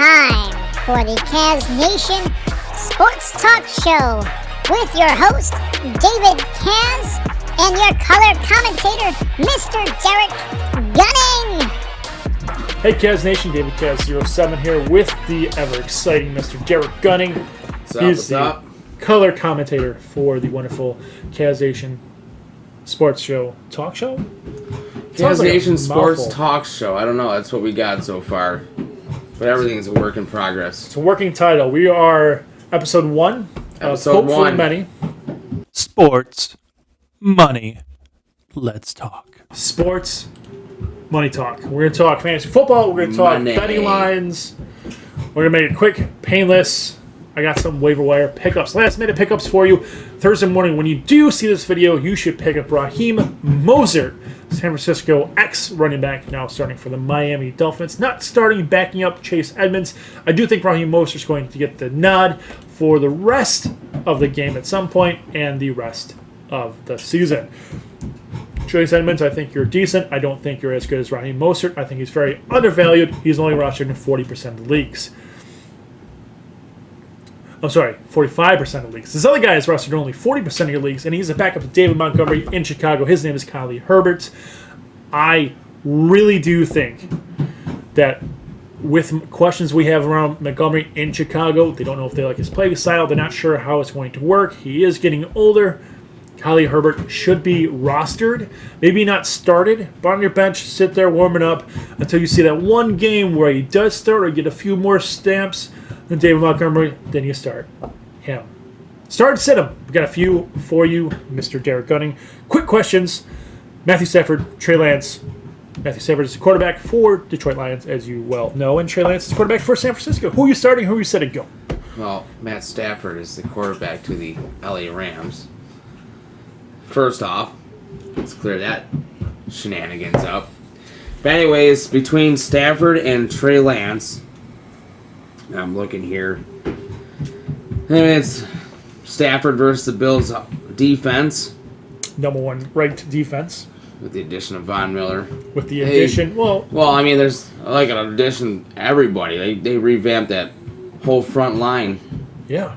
time for the KazzNation Sports Talk Show with your host, David Kaz, and your color commentator, Mr. Derrick Gunning. Hey KazzNation, David Kaz07 here with the ever-exciting Mr. Derrick Gunning. What's up? Color commentator for the wonderful KazzNation Sports Show Talk Show? KazzNation Sports Talk Show. I don't know. That's what we got so far. But everything's a work in progress. It's a working title. We are episode 1. Hopefully many. Sports, money, let's talk. Sports, money talk. We're going to talk fantasy football. We're going to talk Money. betting lines. We're going to make it quick, painless. I got some waiver wire pickups, last minute pickups for you. Thursday morning, when you do see this video, you should pick up Raheem Mostert, San Francisco ex-running back, now starting for the Miami Dolphins. Not starting, backing up Chase Edmonds. I do think Raheem Mostert is going to get the nod for the rest of the game at some point and the rest of the season. Chase Edmonds, I think you're decent. I don't think you're as good as Raheem Mostert. I think he's very undervalued. He's only rostered in 40% of the leagues. I'm sorry, 45% of leagues. This other guy is rostered in only 40% of your leagues, and he's a backup to David Montgomery in Chicago. His name is Kyle Herbert. I really do think that with questions we have around Montgomery in Chicago, they don't know if they like his play style. They're not sure how it's going to work. He is getting older. Kyle Herbert should be rostered. Maybe not started, but on your bench, sit there warming up until you see that one game where he does start or get a few more stamps than David Montgomery, then you start him. Start, sit him. We got a few for you, Mr. Derrick Gunning. Quick questions. Matthew Stafford, Trey Lance. Matthew Stafford is the quarterback for Detroit Lions, as you well know, and Trey Lance is the quarterback for San Francisco. Who are you starting? Who are you setting? Go. Well, Matt Stafford is the quarterback to the LA Rams. First off, let's clear that shenanigans up. But anyways, between Stafford and Trey Lance, I'm looking here. I mean, it's Stafford versus the Bills defense. Number 1 ranked defense. With the addition of Von Miller. With the addition, well, I mean, there's like an addition everybody. They revamped that whole front line. Yeah.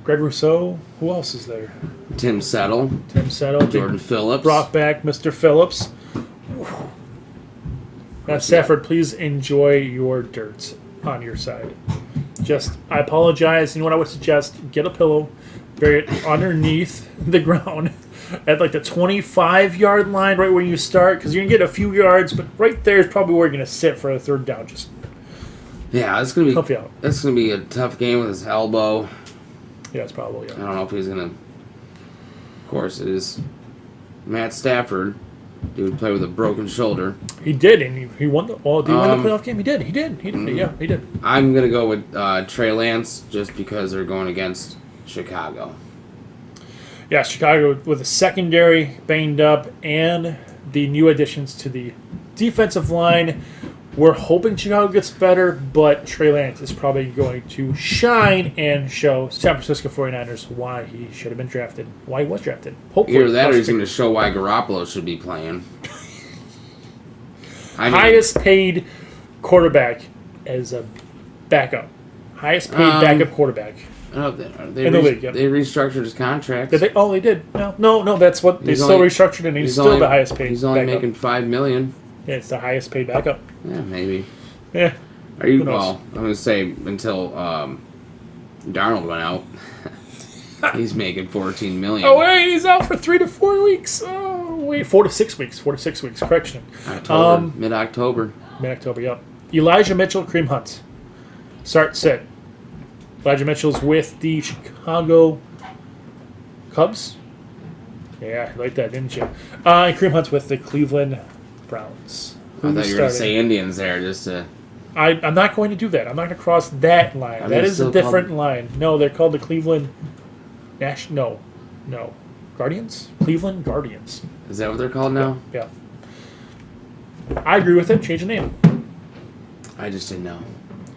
Greg Rousseau. Who else is there? Tim Settle. Jordan Phillips. Brought back Mr. Phillips. Matt Stafford, please enjoy your dirt on your side. I apologize. You know what I would suggest? Get a pillow, bury it underneath the ground at like the 25-yard line, right where you start, because you're going to get a few yards, but right there is probably where you're going to sit for a third down. Yeah, it's going to be help you out. It's going to be a tough game with his elbow. Yeah, it's probably. Yeah. I don't know if he's going to. Of course, it is Matt Stafford. Dude play with a broken shoulder. He did, and he won the. Oh, did he win the playoff game? He did. Yeah, he did. I'm gonna go with Trey Lance just because they're going against Chicago. Yeah, Chicago with a secondary banged up and the new additions to the defensive line. We're hoping Chicago gets better, but Trey Lance is probably going to shine and show San Francisco 49ers why he should have been drafted, why he was drafted. Hopefully, either that or he's going to show why Garoppolo should be playing. Highest paid quarterback as a backup. Highest paid backup quarterback. They in the league, yeah. They restructured his contract. Did they? Oh, they did. No. That's what they still restructured, and he's still the highest paid. He's only backup. making $5 million. Yeah, it's the highest paid backup. Yeah, maybe. Yeah. Well, I'm going to say until Darnold went out, he's making $14 million. Oh, wait, he's out for 3 to 4 weeks. Oh, wait, 4 to 6 weeks. 4 to 6 weeks. Correction. Mid-October. Mid-October, yep. Elijah Mitchell, Kareem Hunt. Start, sit. Elijah Mitchell's with the Chicago Cubs. Yeah, you like that, didn't you? And Kareem Hunt's with the Cleveland Browns. I thought you were going to say Indians there just to... I'm not going to do that. I'm not going to cross that line. That is a different line. No, they're called the Cleveland... No. Guardians? Cleveland Guardians. Is that what they're called now? Yeah. I agree with it. Change the name. I just didn't know.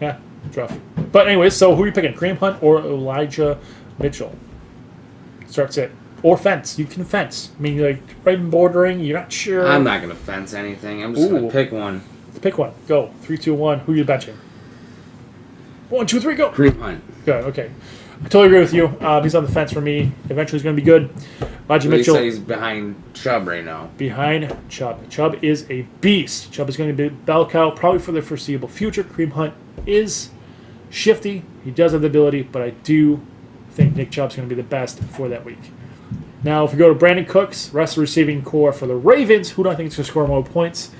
Yeah, it's rough. But anyways, so who are you picking? Kareem Hunt or Elijah Mitchell? Starts it. Or fence. You can fence. I mean, like, right in bordering, you're not sure. I'm not going to fence anything. I'm just going to pick one. Pick one. Go. 3, 2, 1. Who are you benching? 1, 2, 3, go. Kareem Hunt. Good. Okay. I totally agree with you. He's on the fence for me. Eventually, he's going to be good. Elijah Mitchell. He's behind Chubb right now. Behind Chubb. Chubb is a beast. Chubb is going to be bell cow probably for the foreseeable future. Kareem Hunt is shifty. He does have the ability, but I do think Nick Chubb's going to be the best for that week. Now, if we go to Brandon Cooks, rest of the receiving core for the Ravens, who do I think is going to score more points?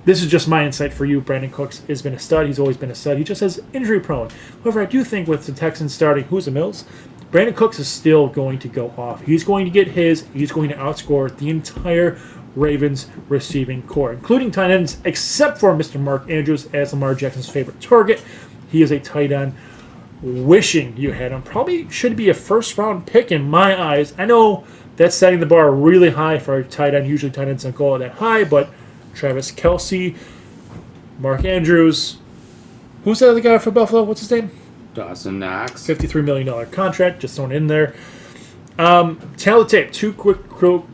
This is just my insight for you. Brandon Cooks has been a stud. He's always been a stud. He just has injury prone. However, I do think with the Texans starting who's the Mills, Brandon Cooks is still going to go off. He's going to get his. He's going to outscore the entire Ravens receiving core, including tight ends, except for Mr. Mark Andrews as Lamar Jackson's favorite target. He is a tight end. Wishing you had him. Probably should be a first-round pick in my eyes. I know that's setting the bar really high for a tight end. Usually tight ends don't go that high, but Travis Kelce, Mark Andrews. Who's the other guy for Buffalo? What's his name? Dawson Knox. $53 million contract. Just thrown in there. Talent tape.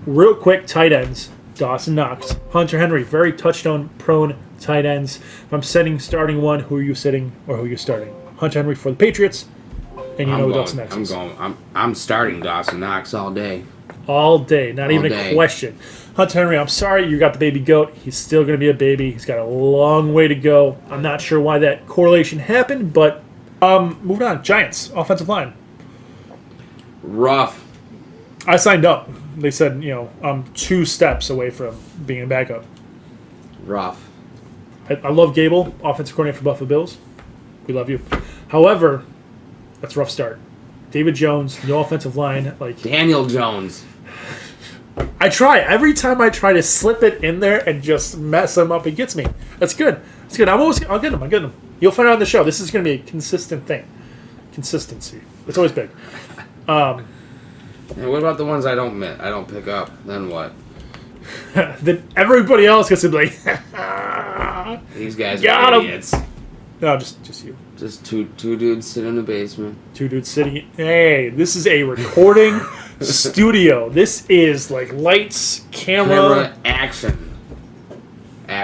Real quick tight ends. Dawson Knox. Hunter Henry. Very touchdown-prone tight ends. If I'm starting one, who are you sitting or who are you starting? Hunter Henry for the Patriots. And you know who Dawson Knox is. I'm starting Dawson Knox all day. All day. Not even a question. Hunter Henry, I'm sorry you got the baby goat. He's still going to be a baby. He's got a long way to go. I'm not sure why that correlation happened, but moving on. Giants, offensive line. Rough. I signed up. They said, I'm 2 steps away from being a backup. Rough. I love Gable, offensive coordinator for Buffalo Bills. We love you. However, that's a rough start. David Jones, no offensive line. Daniel Jones. I try. Every time I try to slip it in there and just mess him up, it gets me. That's good. It's good. I'll get him. You'll find out on the show. This is going to be a consistent thing. Consistency. It's always big. And what about the ones I don't pick up? Then what? Then everybody else gets to be like, these guys got are him. idiots. No, just you. Just two dudes sitting in the basement. 2 dudes sitting. Hey, this is a recording studio. This is like lights, camera, action.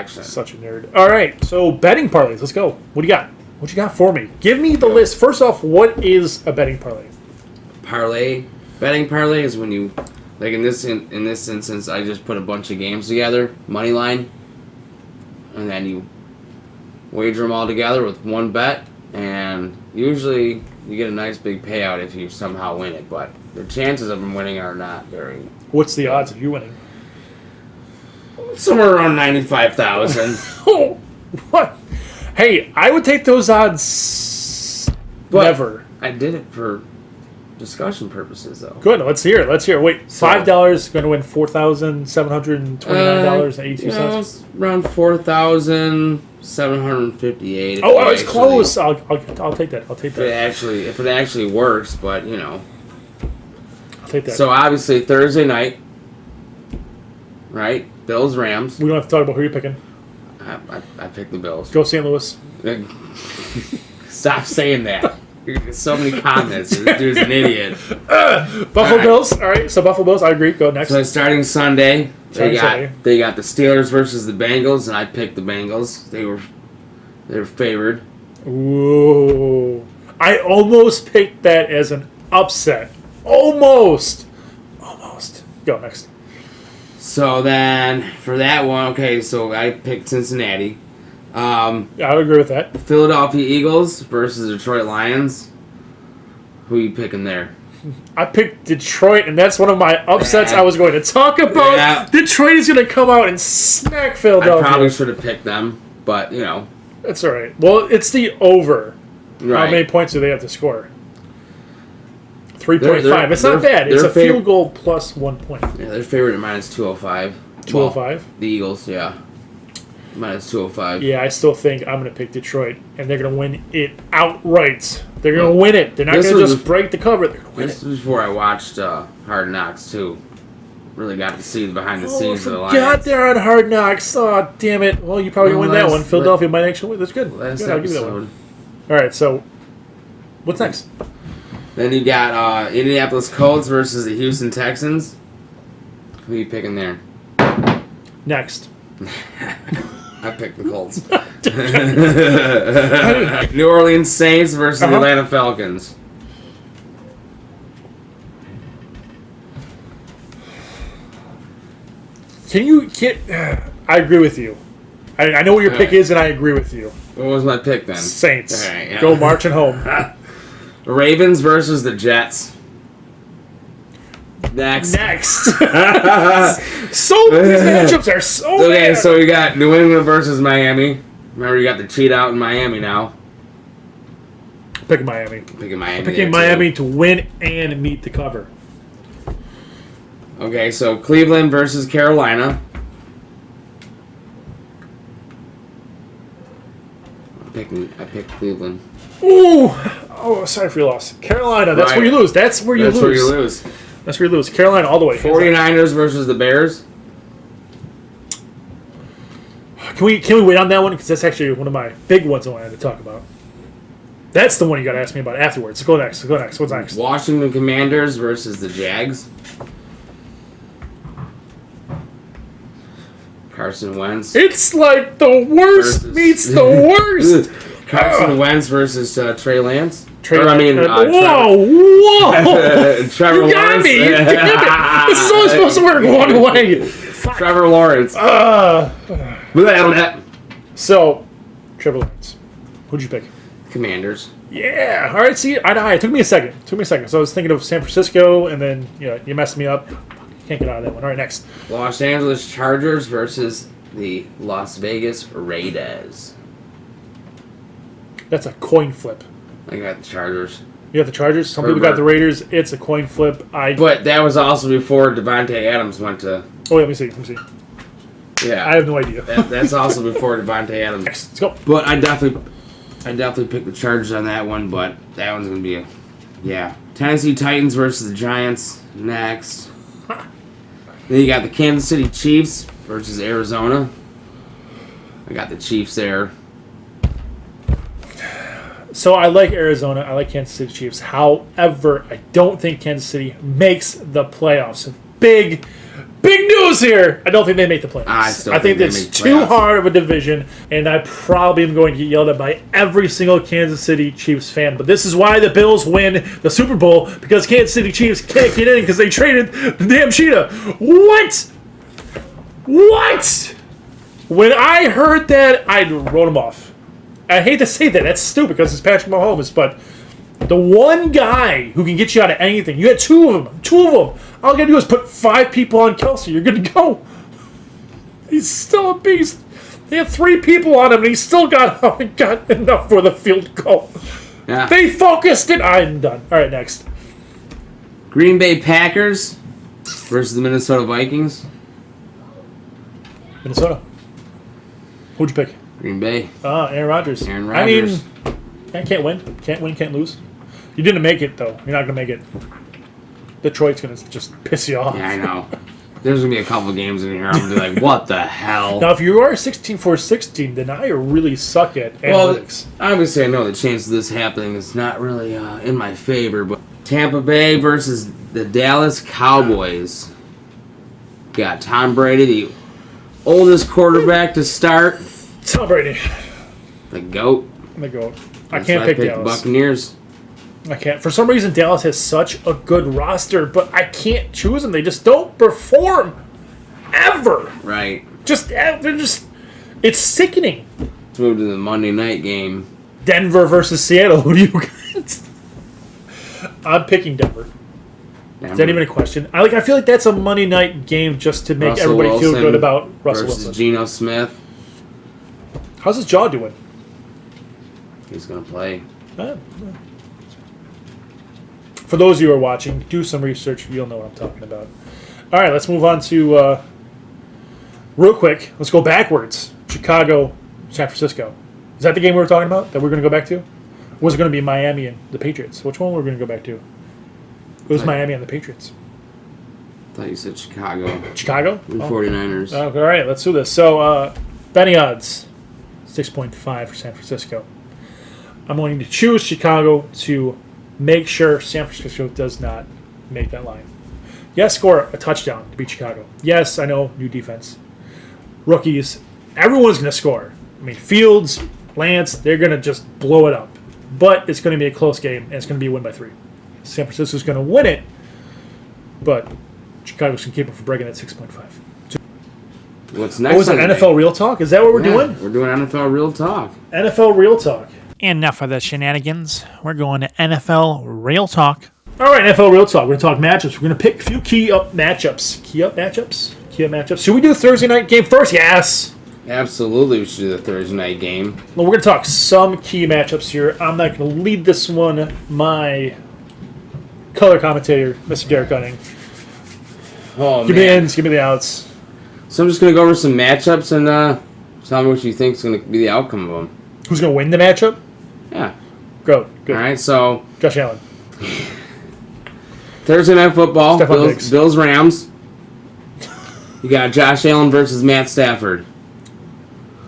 Such a nerd. All right, so betting parlays. Let's go. What do you got? What you got for me? Give me the list. First off, what is a betting parlay? Betting parlay is when you, like in this instance, I just put a bunch of games together, money line, and then you wager them all together with one bet, and usually you get a nice big payout if you somehow win it, but the chances of them winning are not very... What's the odds of you winning? Somewhere around 95,000. Oh, what? Hey, I would take those odds. But never. I did it for discussion purposes, though. Good. Let's hear. Wait, $5 going to win $4,729.82. Around 4,758. Oh, I was close. I'll take that. If it actually works, but I'll take that. So obviously Thursday night, right? Bills Rams. We don't have to talk about who you're picking. I picked the Bills. Go St. Louis. Stop saying that. So many comments. This dude's an idiot. Buffalo Bills. All right. So Buffalo Bills. I agree. Go next. So starting Sunday, they got the Steelers versus the Bengals, and I picked the Bengals. They were favored. Ooh. I almost picked that as an upset. Almost. Go next. So then for that one, okay. So I picked Cincinnati. Yeah, I would agree with that. Philadelphia Eagles versus Detroit Lions. Who are you picking there? I picked Detroit, and that's one of my upsets I was going to talk about. Yeah. Detroit is going to come out and smack Philadelphia. I probably should have picked them, but, That's all right. Well, it's the over. Right. How many points do they have to score? 3.5. It's not bad. It's a field goal plus 1 point. Yeah, they're favored at minus 205. 205? Well, the Eagles, yeah. Minus 205. Yeah, I still think I'm going to pick Detroit, and they're going to win it outright. They're going to win it. They're not going to just break the cover. They're going to win This it. was before I watched Hard Knocks, too. Really got to see the behind the scenes of the Lions. God, they're on Hard Knocks. Oh, damn it. Well, you probably win that one. Philadelphia might actually win. That's good. Last Good, I'll give you that episode. one. All right, so what's next? Then you got Indianapolis Colts versus the Houston Texans. Who are you picking there? Next. I picked the Colts. New Orleans Saints versus the Atlanta Falcons. I agree with you. I know what your pick is, and I agree with you. What was my pick then? Saints. Right, yeah. Go marching home. Ravens versus the Jets. Next. So these matchups are so Okay, bad. so we got New England versus Miami. Remember, you got the cheat out in Miami now. Picking Miami. Picking Miami. Picking Miami to win and meet the cover. Okay, so Cleveland versus Carolina. I picked Cleveland. Ooh! Oh, sorry for your loss. Carolina, that's where you lose. That's where you lose. That's where you lose. Carolina all the way. 49ers versus the Bears. Can we wait on that one? Because that's actually one of my big ones I wanted to talk about. That's the one you got to ask me about afterwards. Go next. What's next? Washington Commanders versus the Jags. Carson Wentz. It's like the worst meets the worst. Carson Wentz versus Trey Lance. Trevor Trevor. You got me. You damn it. This is only supposed to work one way. Trevor Lawrence. So, Trevor Lawrence. Who'd you pick? Commanders. Yeah. All right. See, it took me a second. So I was thinking of San Francisco, and then you messed me up. Can't get out of that one. All right, next. Los Angeles Chargers versus the Las Vegas Raiders. That's a coin flip. I got the Chargers. You got the Chargers. Some people got the Raiders. It's a coin flip. But that was also before Devontae Adams went to. Oh, let me see. Yeah, I have no idea. That's also before Devontae Adams. Next, let's go. But I definitely picked the Chargers on that one. But that one's gonna be Tennessee Titans versus the Giants next. Then you got the Kansas City Chiefs versus Arizona. I got the Chiefs there. So I like Arizona. I like Kansas City Chiefs. However, I don't think Kansas City makes the playoffs. Big news here. I don't think they make the playoffs. I think it's too hard of a division, and I probably am going to get yelled at by every single Kansas City Chiefs fan. But this is why the Bills win the Super Bowl, because Kansas City Chiefs can't get in because they traded the damn cheetah. What? When I heard that, I wrote them off. I hate to say that. That's stupid because it's Patrick Mahomes, but the one guy who can get you out of anything, you had two of them. All you got to do is put 5 people on Kelsey. You're good to go. He's still a beast. They had 3 people on him, and he still got enough for the field goal. Yeah. They focused it. I'm done. All right, next. Green Bay Packers versus the Minnesota Vikings. Minnesota. Who'd you pick? Green Bay. Aaron Rodgers. Aaron Rodgers. I mean, I can't win. Can't lose. You didn't make it, though. You're not going to make it. Detroit's going to just piss you off. Yeah, I know. There's going to be a couple games in here I'm going to be like, what the hell? Now, if you are 16-4-16, then I really suck at analytics. Well, obviously I know the chance of this happening is not really in my favor, but Tampa Bay versus the Dallas Cowboys. Got Tom Brady, the oldest quarterback to start. Tom Brady. The GOAT. The GOAT. I That's can't why pick picked Dallas. Buccaneers. I can't. For some reason, Dallas has such a good roster, but I can't choose them. They just don't perform ever. Right. They're just. It's sickening. Let's move to the Monday night game. Denver versus Seattle. Who do you got? I'm picking Denver. Is that even a question? I feel like that's a Monday night game just to make Russell everybody feel Wilson good about Russell versus Wilson. Geno Smith. How's his jaw doing? He's going to play. For those of you who are watching, do some research. You'll know what I'm talking about. All right, let's move on to, real quick, let's go backwards. Chicago, San Francisco. Is that the game we were talking about that we're going to go back to? Or was it going to be Miami and the Patriots? Which one were we going to go back to? It was Miami and the Patriots. I thought you said Chicago. Chicago? The 49ers. Oh, all right, let's do this. So, betting odds, 6.5 for San Francisco. I'm going to choose Chicago to make sure San Francisco does not make that line. Yes, score a touchdown to beat Chicago. Yes, I know, new defense. Rookies, everyone's going to score. I mean, Fields, Lance, they're going to just blow it up. But it's going to be a close game, and it's going to be a win by 3. San Francisco's going to win it, but Chicago's going to keep it from breaking at 6.5. What's next? Oh, is it NFL Real Talk? Is that what we're doing? We're doing NFL Real Talk. NFL Real Talk. And now for the shenanigans, we're going to NFL Real Talk. All right, NFL Real Talk. We're going to talk matchups. We're going to pick a few key up matchups. Key up matchups? Should we do the Thursday night game first? Yes. Absolutely, we should do the Thursday night game. Well, we're going to talk some key matchups here. I'm not going to lead this one. My color commentator, Mr. Derrick Gunning. Oh, Give me the ins, give me the outs. So I'm just going to go over some matchups and tell me what you think is going to be the outcome of them. Who's going to win the matchup? Yeah. Go. Good. All right, so Josh Allen. Thursday night football, Stephon Bills Rams. You got Josh Allen versus Matt Stafford.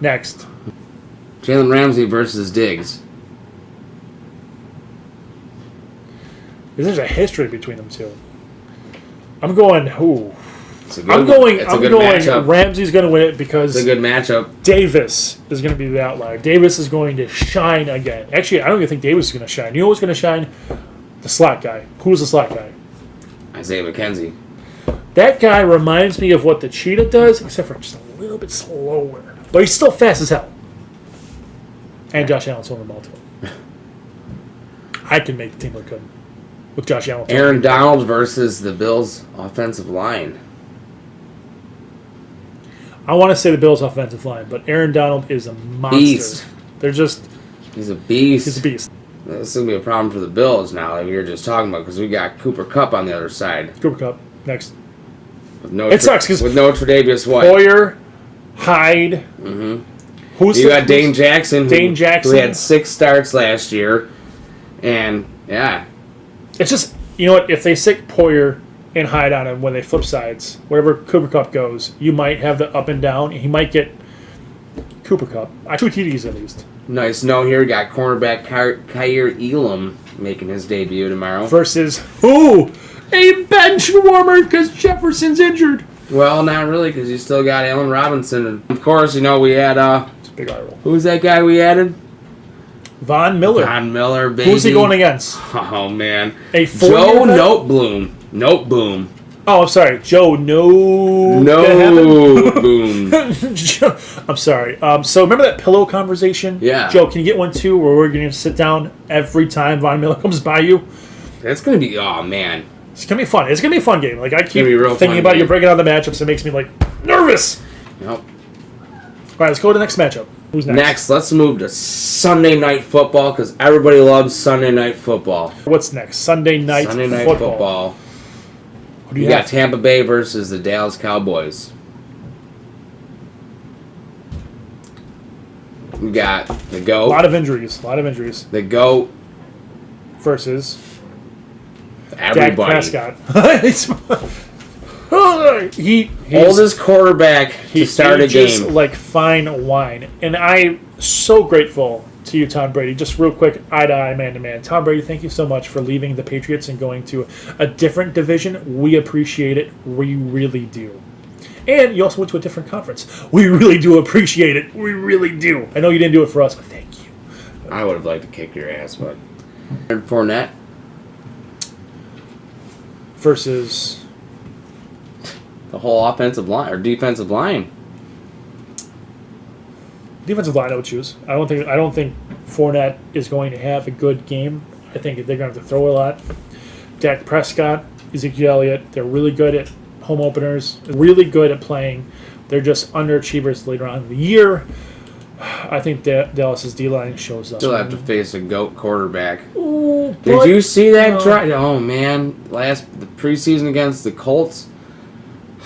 Next. Jalen Ramsey versus Diggs. There's a history between them two. I'm going. Ooh. I'm going. Ramsey's going to win it because it's a good matchup. Davis is going to be the outlier. Davis is going to shine again. Actually, I don't even think Davis is going to shine. You know who's going to shine? The slot guy. Who's the slot guy? Isaiah McKenzie. That guy reminds me of what the Cheetah does, except for just a little bit slower. But he's still fast as hell. And Josh Allen's throwing the ball to him. I can make the team look good with Josh Allen. Aaron Donald versus the Bills' offensive line. I want to say the Bills' offensive line, but Aaron Donald is a monster. Beast. They're just... He's a beast. He's a beast. This is going to be a problem for the Bills now, like we were just talking about, because we got Cooper Kupp on the other side. Cooper Kupp, next. It sucks because... With no Tre'Davious White. Boyer, Hyde... Mm-hmm. You got Dane Jackson, who had 6 starts last year. And, yeah. It's just, you know what, if they stick Poyer and Hyde on him when they flip sides, wherever Cooper Kupp goes, you might have the up and down. He might get Cooper Kupp. 2 TDs at least. Nice note here. Got cornerback Kyer Elam making his debut tomorrow. Versus, a bench warmer because Jefferson's injured. Well, not really, because you still got Allen Robinson. And of course, we had... It's a big eye roll. Who's that guy we added? Von Miller. Von Miller, baby. Who's he going against? Oh, man. Joe Noteboom. Oh, I'm sorry. Joe Boom. I'm sorry. So remember that pillow conversation? Yeah. Joe, can you get one too where we're going to sit down every time Von Miller comes by you? That's going to be... Oh, man. It's going to be fun. It's going to be a fun game. Like, I keep thinking about you breaking down the matchups. It makes me, nervous. Yep. All right, let's go to the next matchup. Who's next? Next, let's move to Sunday Night Football, because everybody loves Sunday Night Football. What's next? Sunday Night Football. Who do you got Tampa Bay versus the Dallas Cowboys. We got the GOAT. A lot of injuries. The GOAT. Versus everybody. Dak Prescott. Oldest quarterback to start a game. Just like fine wine. And I'm so grateful to you, Tom Brady. Just real quick, eye to eye, man to man. Tom Brady, thank you so much for leaving the Patriots and going to a different division. We appreciate it. We really do. And you also went to a different conference. We really do appreciate it. We really do. I know you didn't do it for us, but thank you. I would have liked to kick your ass, but... Fournette. Versus... the whole offensive line, or defensive line. Defensive line, I would choose. I don't think Fournette is going to have a good game. I think they're going to have to throw a lot. Dak Prescott, Ezekiel Elliott, they're really good at home openers, really good at playing. They're just underachievers later on in the year. I think that Dallas's D-line shows up. Still have to face a GOAT quarterback. Ooh, did you see that drive? Oh, man. The preseason against the Colts.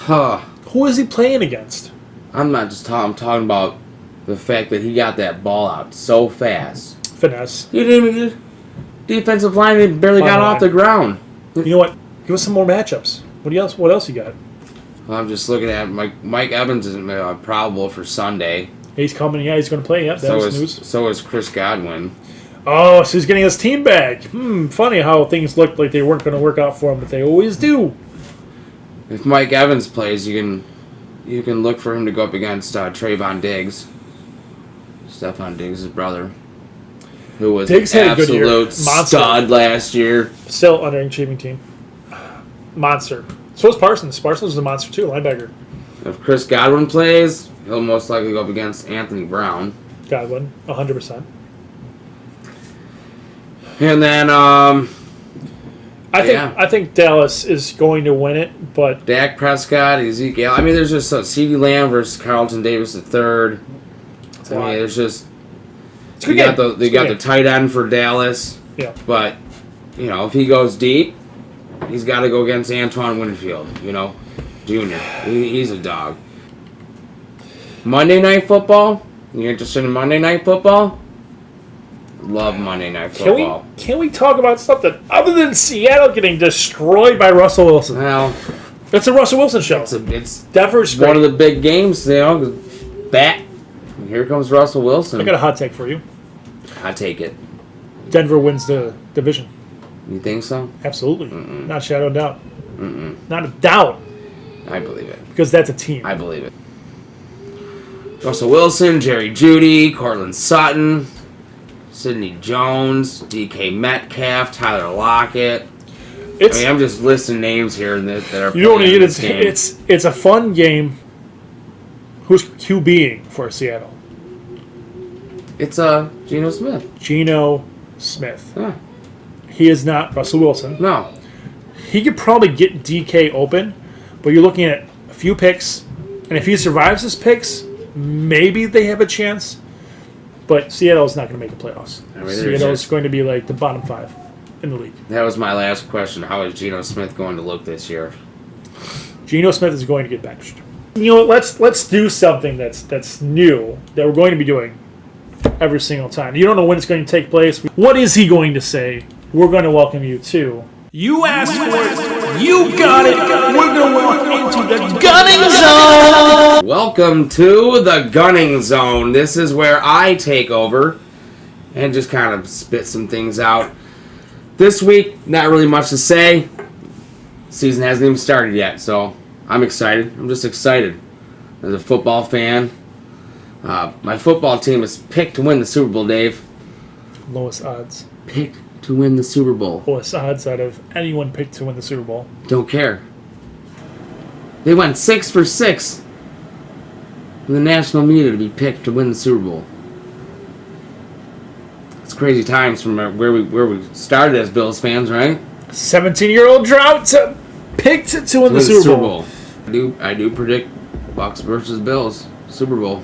Who is he playing against? I'm not just talking. I'm talking about the fact that he got that ball out so fast. Finesse. He didn't even... Defensive line barely got off the ground. You know what? Give us some more matchups. What else you got? Well, I'm just looking at Mike Evans is probable for Sunday. He's coming. Yeah, he's going to play. Yep, that was news. So is Chris Godwin. Oh, so he's getting his team back. Funny how things looked like they weren't going to work out for him, but they always do. If Mike Evans plays, you can you can look for him to go up against Trayvon Diggs. Stephon Diggs' brother. Who was Diggs an had a good year. absolute Monster. stud last year. Still underachieving team. Monster. So is Parsons. Parsons is a monster too, linebacker. If Chris Godwin plays, he'll most likely go up against Anthony Brown. Godwin, 100%. And then, I think Dallas is going to win it, but Dak Prescott, Ezekiel. I mean, there's just CeeDee Lamb versus Carlton Davis III. I mean, there's just it's a good game. They got the tight end for Dallas. Yeah. But if he goes deep, he's got to go against Antoine Winfield. Junior. He's a dog. Monday Night Football. You interested in Monday Night Football? Love Monday Night Football. Can we talk about something other than Seattle getting destroyed by Russell Wilson? Well, it's a Russell Wilson show. It's Denver's one of the big games. Bat. Here comes Russell Wilson. I got a hot take for you. I take it. Denver wins the division. You think so? Absolutely. Mm-mm. Not a shadow of doubt. Mm-mm. Not a doubt. I believe it. Because that's a team. I believe it. Russell Wilson, Jerry Jeudy, Cortland Sutton, Sidney Jones, DK Metcalf, Tyler Lockett. I'm just listing names here that are. You don't need it. It's a fun game. Who's QBing for Seattle? It's Geno Smith. Geno Smith. Huh. He is not Russell Wilson. No. He could probably get DK open, but you're looking at a few picks, and if he survives his picks, maybe they have a chance. But Seattle's not going to make the playoffs. Seattle's going to be like the bottom 5 in the league. That was my last question. How is Geno Smith going to look this year? Geno Smith is going to get benched. Let's do something that's new that we're going to be doing every single time. You don't know when it's going to take place. What is he going to say? We're going to welcome you to. You asked for it. You got it. We're going to walk into the gunning zone. Welcome to the gunning zone. This is where I take over and just kind of spit some things out. This week, not really much to say. Season hasn't even started yet, so I'm excited. I'm just excited as a football fan. My football team is picked to win the Super Bowl, Dave. Lowest odds. Picked to win the Super Bowl. Lowest odds out of anyone picked to win the Super Bowl. Don't care. They went 6 for 6 in the national media to be picked to win the Super Bowl. It's crazy times from where we started as Bills fans, right? 17-year-old drought picked to win the Super Bowl. I do predict Bucks versus Bills Super Bowl.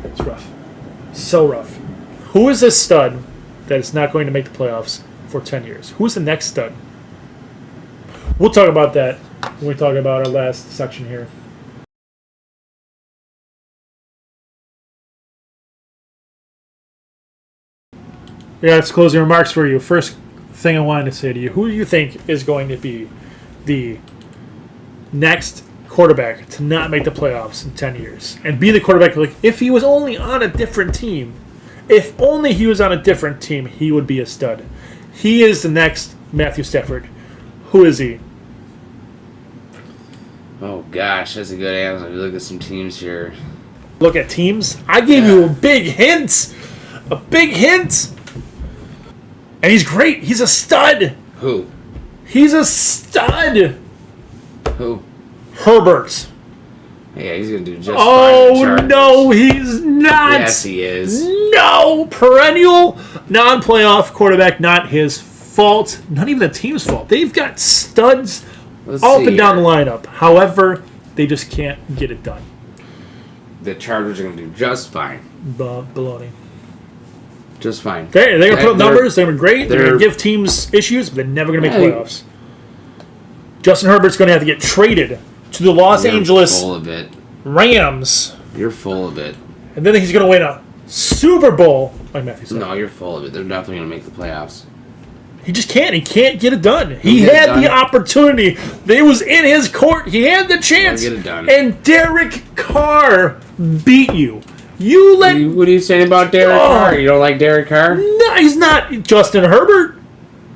It's rough. So rough. Who is this stud that is not going to make the playoffs for 10 years? Who's the next stud? We'll talk about that when we talk about our last section here. Yeah, it's closing remarks for you. First thing I wanted to say to you, who do you think is going to be the next quarterback to not make the playoffs in 10 years? And be the quarterback, like, if he was only on a different team, if only he was on a different team, he would be a stud. He is the next Matthew Stafford. Who is he? Oh, gosh, that's a good answer. Look at some teams here. Look at teams? I gave you a big hint. A big hint. And he's great. He's a stud. Who? He's a stud. Who? Herbert. Yeah, he's going to do just fine. Oh, no, he's not. Yes, he is. No. Perennial non-playoff quarterback. Not his fault. Not even the team's fault. They've got studs up and down the lineup. However, they just can't get it done. The Chargers are going to do just fine. Baloney. Just fine. They're going to put up numbers. They're great. They're going to give teams issues, but they're never going to make playoffs. Justin Herbert's going to have to get traded to the Los Angeles full of it. Rams. You're full of it. And then he's going to win a Super Bowl, like Matthew said. No, you're full of it. They're definitely going to make the playoffs. He just can't. He can't get it done. He had the opportunity. It was in his court. He had the chance. Get it done. And Derrick Carr beat you. What are you saying about Derrick Carr? You don't like Derrick Carr? No, he's not Justin Herbert.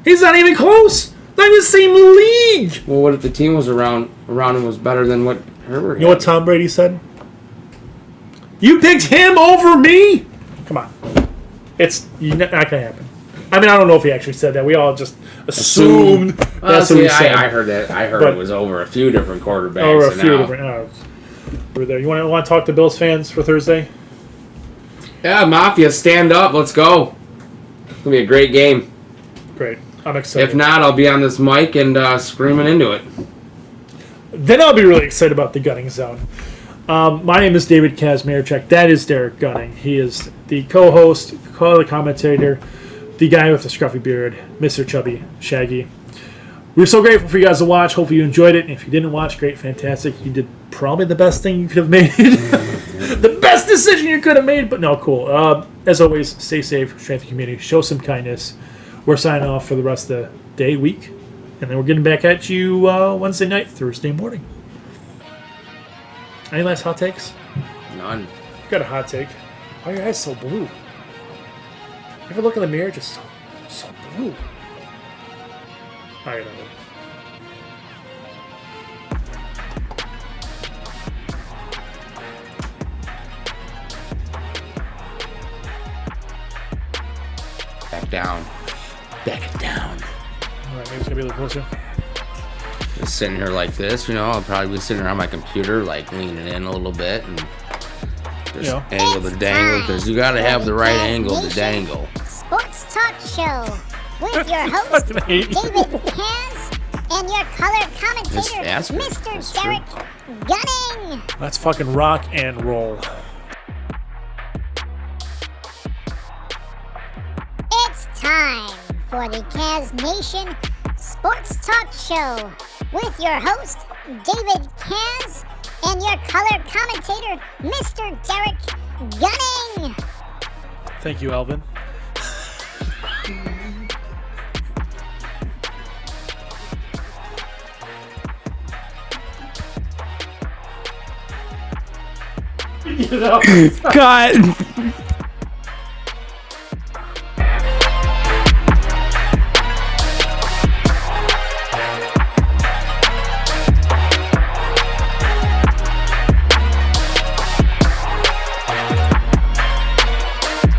He's not even close. Not in the same league. Well, what if the team was around him was better than what Herbert. You know what Tom Brady said? You picked him over me? Come on. It's not going to happen. I mean, I don't know if he actually said that. We all just assumed that's what he said. I heard that. I heard it was over a few different quarterbacks. Over a few different. We're there. You want to talk to Bills fans for Thursday? Yeah, Mafia, stand up. Let's go. It's going to be a great game. Great. I'm excited. If not, I'll be on this mic and screaming into it. Then I'll be really excited about the Gunning Zone. My name is David KazzNation. That is Derrick Gunning. He is the co-host, color commentator, the guy with the scruffy beard, Mr. Chubby, Shaggy. We're so grateful for you guys to watch. Hopefully you enjoyed it. And if you didn't watch, great, fantastic. You did probably the best thing you could have made. The best decision you could have made. But no, cool. As always, stay safe, strengthen the community, show some kindness. We're signing off for the rest of the day, week. And then we're getting back at you Wednesday night, Thursday morning. Any last hot takes? None. Got a hot take. Why are your eyes so blue? You ever look in the mirror, just so blue? I don't know. Back down. Back it down. All right, maybe it's gonna be a little closer. Just sitting here like this, I'll probably be sitting around my computer, like leaning in a little bit and just angle the dangle, because you gotta have the right angle to dangle. Sports Talk Show with your host, David Kaz, and your color commentator, Mr. Derrick Gunning. Let's fucking rock and roll. It's time for the KazzNation Sports Talk Show with your host, David Kaz, and your color commentator, Mr. Derrick Gunning. Thank you, Alvin. Cut.